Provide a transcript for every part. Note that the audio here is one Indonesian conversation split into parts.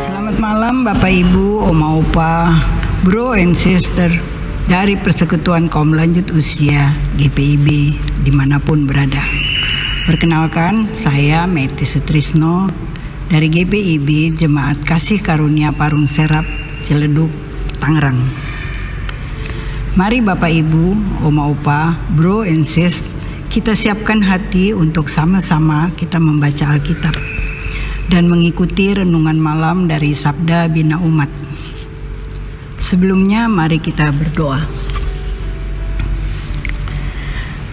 Selamat malam Bapak Ibu, Oma Opa, Bro and Sister dari Persekutuan Kaum Lanjut Usia GPIB dimanapun berada. Perkenalkan, saya Meti Sutrisno dari GPIB Jemaat Kasih Karunia Parung Serap, Ciledug, Tangerang. Mari Bapak Ibu, Oma Opa, Bro and Sis, kita siapkan hati untuk sama-sama kita membaca Alkitab dan mengikuti renungan malam dari Sabda Bina Umat. Sebelumnya mari kita berdoa.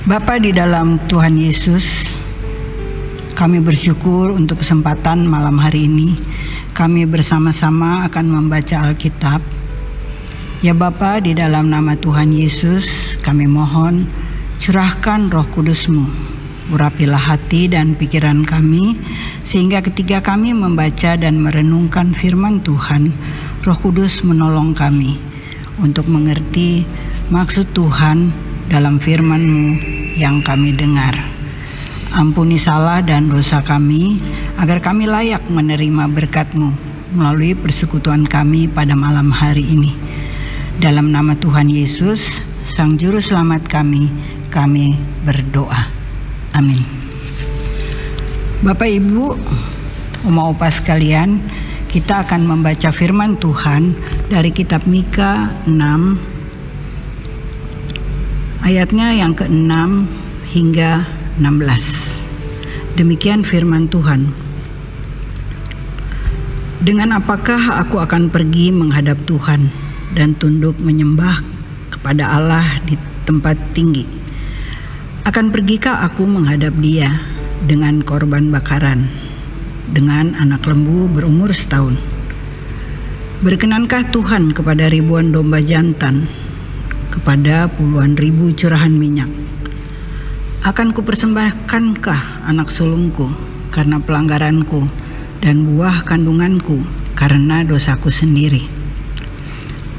Bapa di dalam Tuhan Yesus, kami bersyukur untuk kesempatan malam hari ini. Kami bersama-sama akan membaca Alkitab. Ya Bapa, di dalam nama Tuhan Yesus, kami mohon curahkan Roh Kudus-Mu. Urapilah hati dan pikiran kami, sehingga ketika kami membaca dan merenungkan firman Tuhan, Roh Kudus menolong kami untuk mengerti maksud Tuhan dalam firman-Mu yang kami dengar. Ampuni salah dan dosa kami, agar kami layak menerima berkat-Mu melalui persekutuan kami pada malam hari ini. Dalam nama Tuhan Yesus, Sang Juru Selamat kami berdoa. Amin. Bapak Ibu, Oma Opa sekalian, kita akan membaca firman Tuhan dari kitab Mika 6 ayatnya yang ke-6 hingga 16. Demikian firman Tuhan. Dengan apakah aku akan pergi menghadap Tuhan dan tunduk menyembah kepada Allah di tempat tinggi? Akan pergikah aku menghadap Dia dengan korban bakaran, dengan anak lembu berumur setahun? Berkenankah Tuhan kepada ribuan domba jantan, kepada puluhan ribu curahan minyak? Akan kupersembahkankah anak sulungku karena pelanggaranku, dan buah kandunganku karena dosaku sendiri?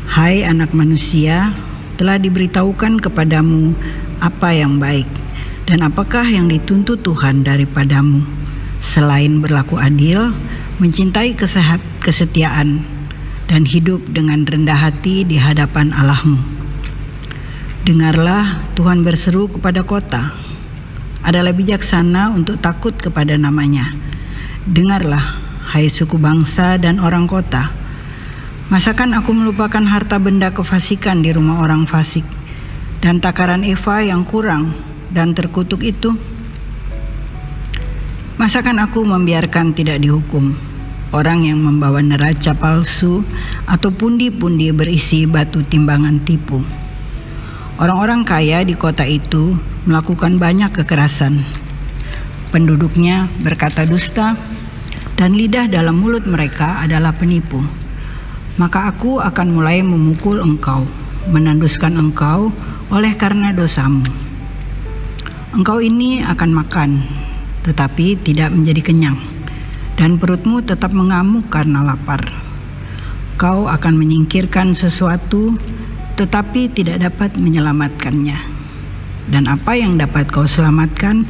Hai anak manusia, telah diberitahukan kepadamu apa yang baik, dan apakah yang dituntut Tuhan daripadamu, selain berlaku adil, mencintai kesetiaan, dan hidup dengan rendah hati di hadapan Allahmu. Dengarlah, Tuhan berseru kepada kota, adalah bijaksana untuk takut kepada namanya. Dengarlah, hai suku bangsa dan orang kota, masakan aku melupakan harta benda kefasikan di rumah orang fasik, dan takaran eva yang kurang dan terkutuk itu? Masakan aku membiarkan tidak dihukum orang yang membawa neraca palsu atau pundi-pundi berisi batu timbangan tipu? Orang-orang kaya di kota itu melakukan banyak kekerasan. Penduduknya berkata dusta, dan lidah dalam mulut mereka adalah penipu. Maka aku akan mulai memukul engkau, menanduskan engkau oleh karena dosamu. Engkau ini akan makan, tetapi tidak menjadi kenyang, dan perutmu tetap mengamuk karena lapar. Kau akan menyingkirkan sesuatu, tetapi tidak dapat menyelamatkannya. Dan apa yang dapat kau selamatkan,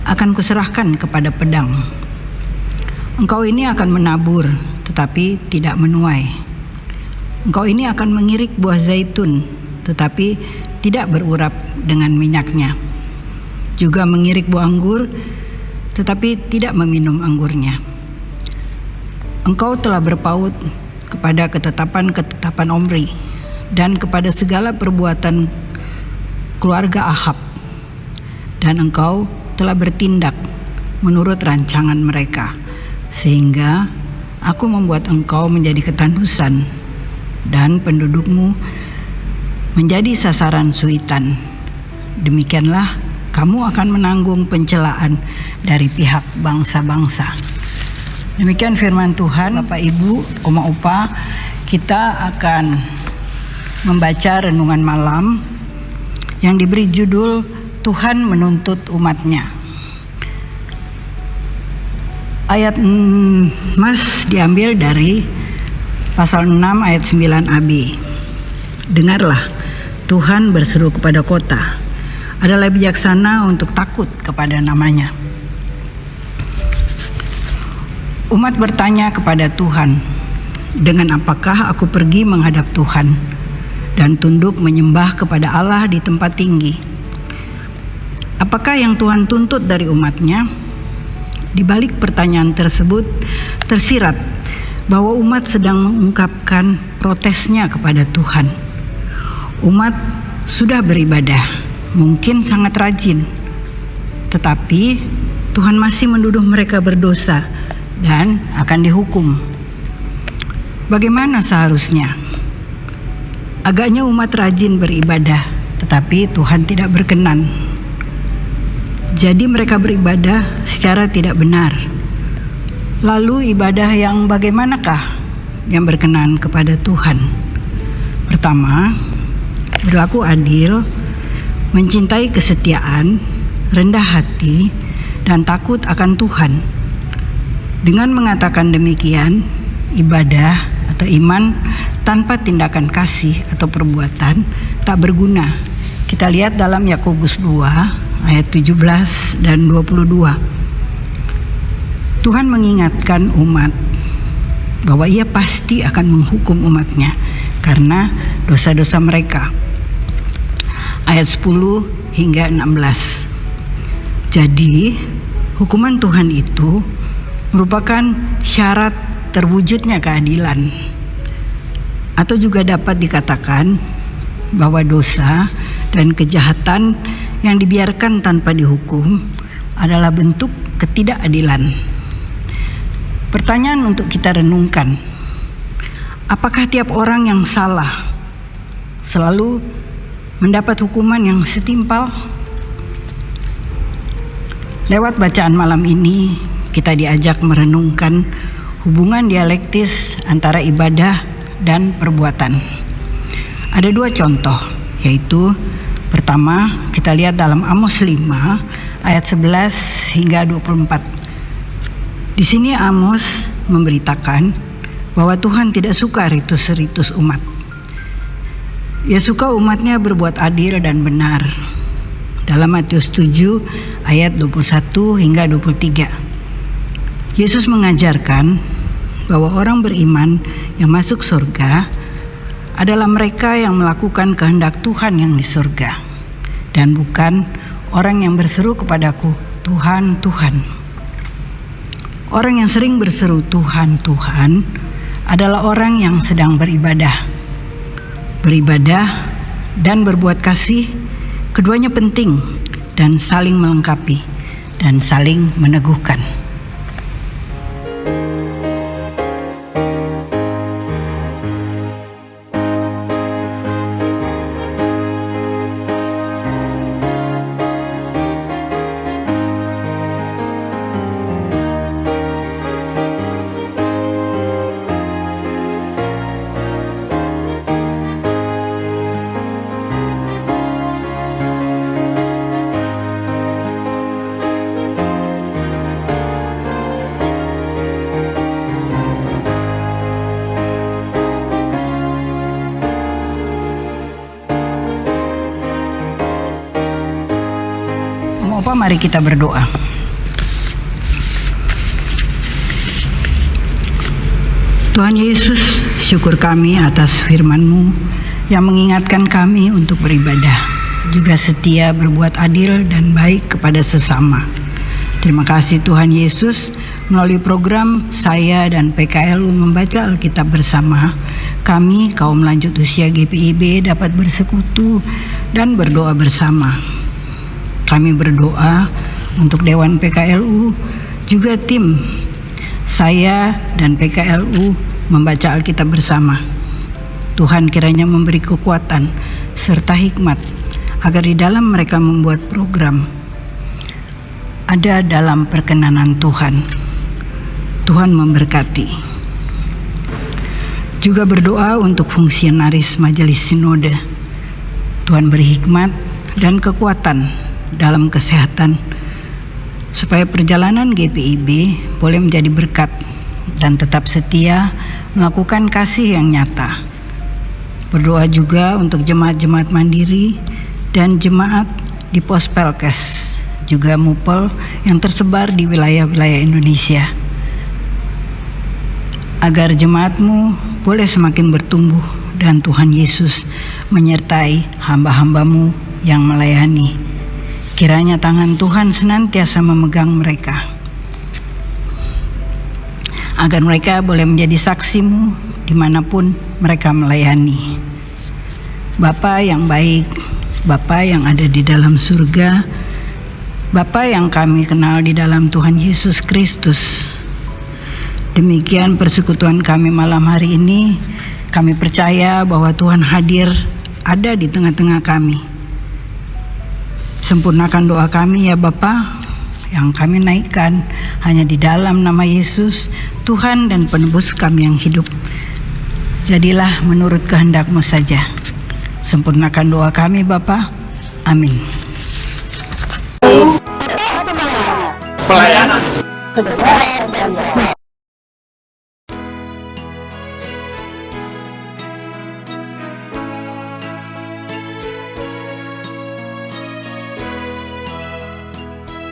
akan kuserahkan kepada pedang. Engkau ini akan menabur, tetapi tidak menuai. Engkau ini akan mengirik buah zaitun, tetapi tidak berurap dengan minyaknya. Juga mengirik buah anggur, tetapi tidak meminum anggurnya. Engkau telah berpaut kepada ketetapan-ketetapan Omri, dan kepada segala perbuatan keluarga Ahab, dan engkau telah bertindak menurut rancangan mereka, sehingga aku membuat engkau menjadi ketandusan, dan pendudukmu menjadi sasaran suitan. Demikianlah kamu akan menanggung pencelaan dari pihak bangsa-bangsa. Demikian firman Tuhan. Bapak Ibu, Oma Opa, kita akan membaca renungan malam yang diberi judul Tuhan Menuntut Umatnya. Ayat Mas diambil dari pasal 6 ayat 9ab. Dengarlah, Tuhan berseru kepada kota, adalah bijaksana untuk takut kepada namanya. Umat bertanya kepada Tuhan, dengan apakah aku pergi menghadap Tuhan dan tunduk menyembah kepada Allah di tempat tinggi? Apakah yang Tuhan tuntut dari umatnya? Di balik pertanyaan tersebut tersirat bahwa umat sedang mengungkapkan protesnya kepada Tuhan. Umat sudah beribadah, mungkin sangat rajin, tetapi Tuhan masih menuduh mereka berdosa dan akan dihukum. Bagaimana seharusnya? Agaknya umat rajin beribadah, tetapi Tuhan tidak berkenan. Jadi mereka beribadah secara tidak benar. Lalu ibadah yang bagaimanakah yang berkenan kepada Tuhan? Pertama, berlaku adil, mencintai kesetiaan, rendah hati, dan takut akan Tuhan. Dengan mengatakan demikian, ibadah atau iman tanpa tindakan kasih atau perbuatan tak berguna. Kita lihat dalam Yakobus 2 ayat 17 dan 22. Tuhan mengingatkan umat bahwa ia pasti akan menghukum umatnya karena dosa-dosa mereka. Ayat 10 hingga 16. Jadi, hukuman Tuhan itu merupakan syarat terwujudnya keadilan. Atau juga dapat dikatakan bahwa dosa dan kejahatan yang dibiarkan tanpa dihukum adalah bentuk ketidakadilan. Pertanyaan untuk kita renungkan, apakah tiap orang yang salah selalu mendapat hukuman yang setimpal? Lewat bacaan malam ini, kita diajak merenungkan hubungan dialektis antara ibadah dan perbuatan. Ada dua contoh, yaitu pertama, kita lihat dalam Amos 5 ayat 11 hingga 24. Di sini Amos memberitakan bahwa Tuhan tidak suka ritus-ritus umat. Ia suka umatnya berbuat adil dan benar. Dalam Matius 7 ayat 21 hingga 23. Yesus mengajarkan bahwa orang beriman yang masuk surga adalah mereka yang melakukan kehendak Tuhan yang di surga, dan bukan orang yang berseru kepadaku, Tuhan, Tuhan. Orang yang sering berseru Tuhan, Tuhan adalah orang yang sedang beribadah. Beribadah dan berbuat kasih, keduanya penting dan saling melengkapi dan saling meneguhkan. Mari kita berdoa. Tuhan Yesus, syukur kami atas firman-Mu yang mengingatkan kami untuk beribadah, juga setia berbuat adil dan baik kepada sesama. Terima kasih Tuhan Yesus, melalui program saya dan PKLU membaca Alkitab bersama, kami kaum lanjut usia GPIB dapat bersekutu dan berdoa bersama. Kami berdoa untuk Dewan PKLU, juga tim saya dan PKLU membaca Alkitab bersama. Tuhan kiranya memberi kekuatan serta hikmat agar di dalam mereka membuat program ada dalam perkenanan Tuhan. Tuhan memberkati. Juga berdoa untuk fungsionaris Majelis Sinode. Tuhan beri hikmat dan kekuatan dalam kesehatan, supaya perjalanan GPIB boleh menjadi berkat dan tetap setia melakukan kasih yang nyata. Berdoa juga untuk jemaat-jemaat mandiri dan jemaat di pos Pelkes, juga Mupel yang tersebar di wilayah-wilayah Indonesia. agar jemaat-Mu boleh semakin bertumbuh dan Tuhan Yesus menyertai hamba-hamba-Mu yang melayani. Kiranya tangan Tuhan senantiasa memegang mereka, agar mereka boleh menjadi saksi-Mu dimanapun mereka melayani. Bapa yang baik, Bapa yang ada di dalam surga, Bapa yang kami kenal di dalam Tuhan Yesus Kristus. Demikian persekutuan kami malam hari ini. Kami percaya bahwa Tuhan hadir ada di tengah-tengah kami. Sempurnakan doa kami ya Bapa, yang kami naikkan hanya di dalam nama Yesus, Tuhan dan penebus kami yang hidup. Jadilah menurut kehendak-Mu saja. Sempurnakan doa kami Bapa. Amin. Pelayanan